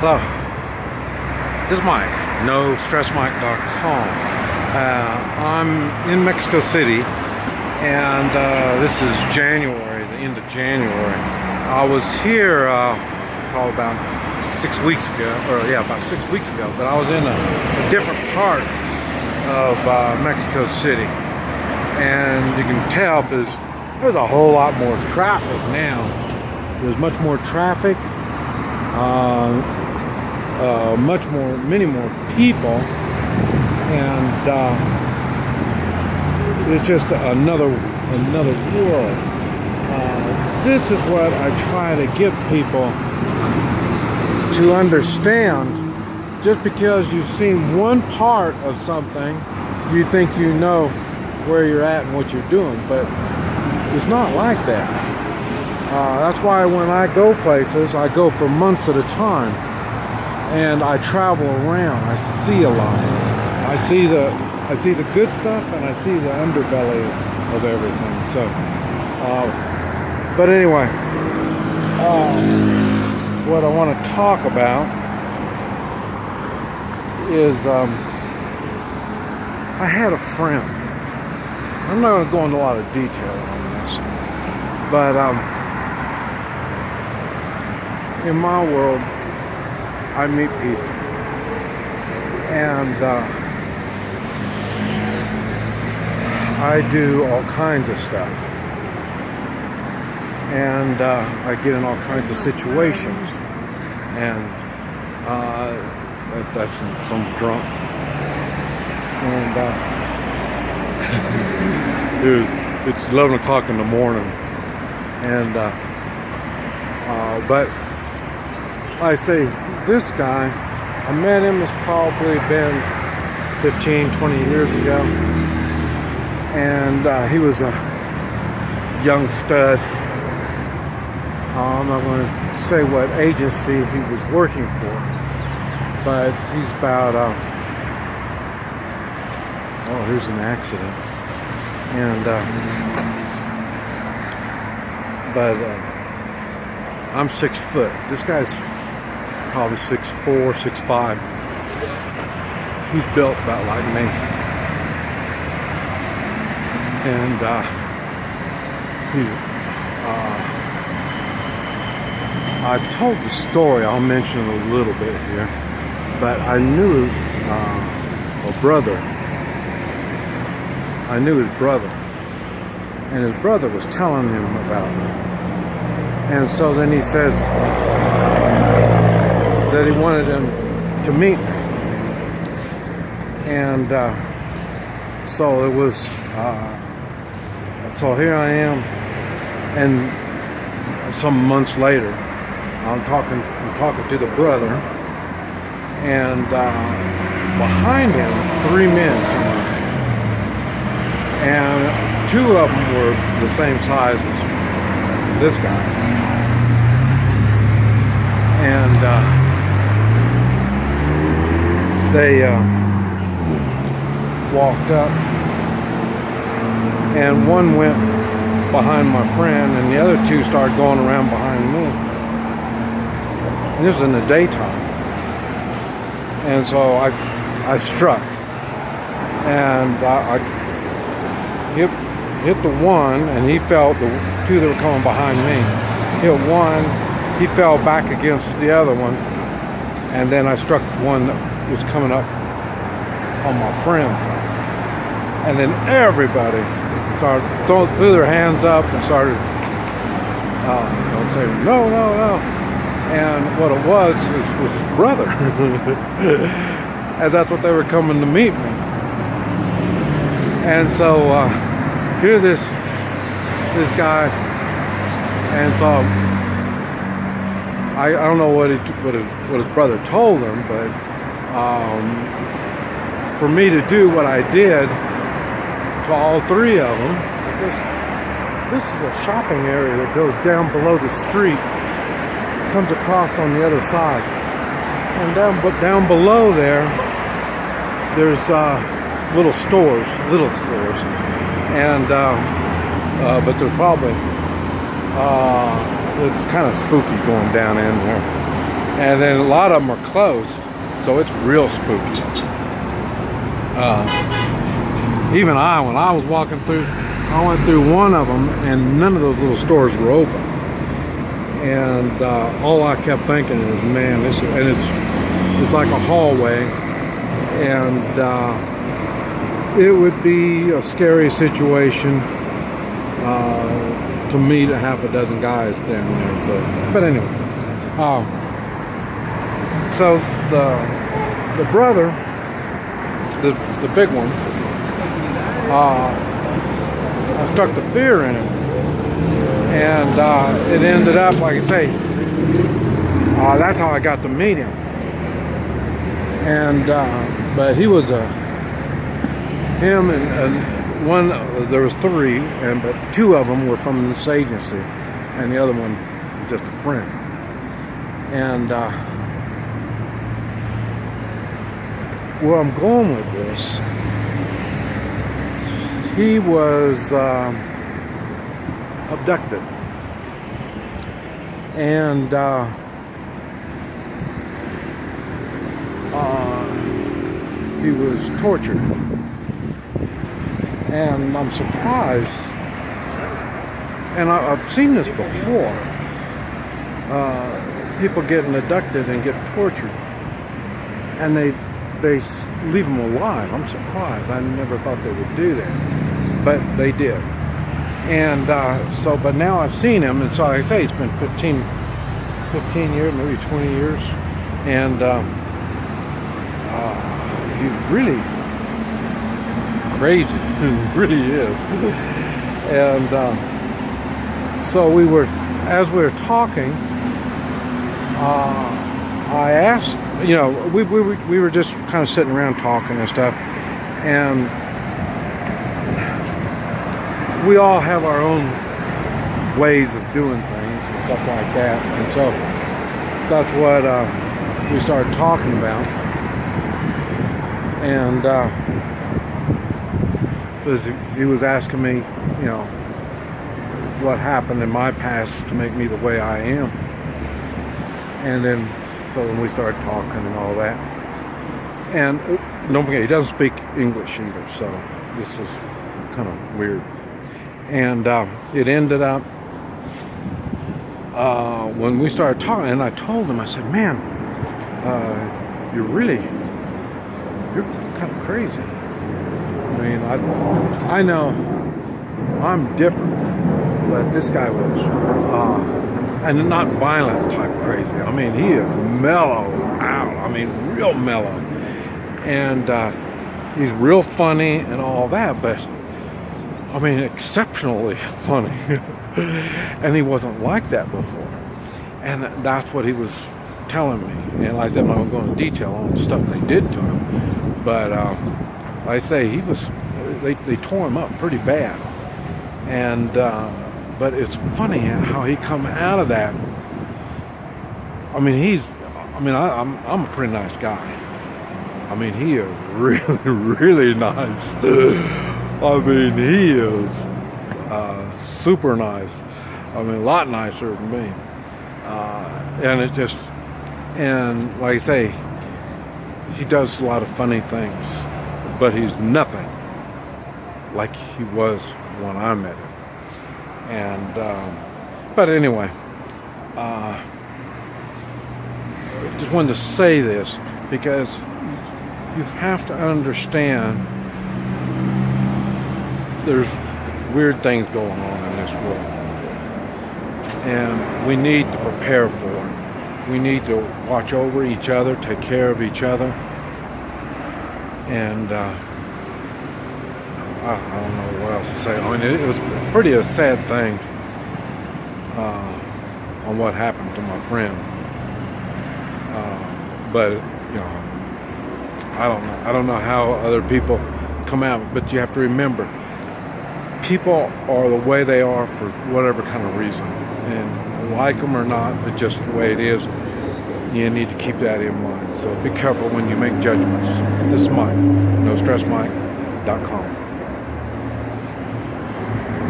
Hello, this is Mike, NoStressMike.com. I'm in Mexico City, and this is January, the end of January. I was here probably about 6 weeks ago, about 6 weeks ago, but I was in a different part of Mexico City, and you can tell there's a whole lot more traffic now. There's much more traffic, many more people, and it's just another world. This is what I try to get people to understand. Just because you've seen one part of something, you think you know where you're at and what you're doing, but it's not like that. That's why when I go places, I go for months at a time, and I travel around. I see a lot. I see the good stuff, and I see the underbelly of everything. So, but anyway, what I want to talk about is I had a friend. I'm not going to go into a lot of detail on this, but in my world, I meet people, and I do all kinds of stuff, and I get in all kinds of situations, and that's some drunk, and dude, it's 11 o'clock in the morning, and but I say this guy, I met him, it's probably been 15, 20 years ago, and he was a young stud. I'm not going to say what agency he was working for, but he's about, oh, here's an accident, and, but I'm 6 foot. This guy's probably 6'4", 6'5". He's built about like me, and I've told the story. I'll mention it a little bit here, but I knew a brother. I knew his brother, and his brother was telling him about me, and so then he says that he wanted him to meet me, and so it was. So here I am, and some months later, I'm talking to the brother, and behind him, 3 men come up, and 2 of them were the same size as this guy, and they walked up, and one went behind my friend, and the other 2 started going around behind me. And this was in the daytime, and so I struck, and I hit the one, and he fell. The 2 that were coming behind me hit one. He fell back against the other one, and then I struck the one that was coming up on my friend, and then everybody started threw their hands up and started saying no, no, no. And what it was brother. And that's what they were coming to meet me. And so here this guy, and so I don't know what his brother told him, but for me to do what I did to all 3 of them, because this is a shopping area that goes down below the street, comes across on the other side, and down below there's little stores, and but there's probably it's kind of spooky going down in there, and then a lot of them are closed, so it's real spooky. Even when I was walking through, I went through one of them, and none of those little stores were open. And all I kept thinking is, man, it's like a hallway, and it would be a scary situation to meet a half a dozen guys down there. So, but anyway, so the brother, the big one, I struck the fear in him, and it ended up, like I say, that's how I got to meet him. And but he was him and one, there was three, but two of them were from this agency, and the other one was just a friend. And where I'm going with this, he was abducted, and he was tortured. And I'm surprised, and I've seen this before, people getting abducted and get tortured, and they leave them alive. I'm surprised. I never thought they would do that, but they did. And but now I've seen him, and so like I say, it's been 15 years, maybe 20 years, and he's really crazy. It really is. And so as we were talking, I asked, we were just kind of sitting around talking and stuff, and we all have our own ways of doing things and stuff like that, and so that's what we started talking about. And he was asking me, what happened in my past to make me the way I am. And then, so when we started talking and all that, and don't forget, he doesn't speak English either, so this is kind of weird. And it ended up, when we started talking, and I told him, I said, man, you're kind of crazy. I mean, I know I'm different, but this guy was, and not violent type crazy. I mean, he is mellow out. I mean, real mellow. And he's real funny and all that, but I mean, exceptionally funny. And he wasn't like that before. And that's what he was telling me. And like I said, I'm not going to go into detail on the stuff they did to him, but like I say, they tore him up pretty bad. And but it's funny how he come out of that. I mean, I'm a pretty nice guy. I mean, he is really, really nice. I mean, he is super nice. I mean, a lot nicer than me. And it's just, and like I say, he does a lot of funny things, but he's nothing like he was when I met him. And but anyway, just wanted to say this because you have to understand there's weird things going on in this world, and we need to prepare for it. We need to watch over each other, take care of each other, and I don't know what else to say. I mean, it was pretty a sad thing on what happened to my friend. But I don't know how other people come out. But you have to remember, people are the way they are for whatever kind of reason, and like them or not, it's just the way it is. You need to keep that in mind. So be careful when you make judgments. This is Mike, NoStressMike.com.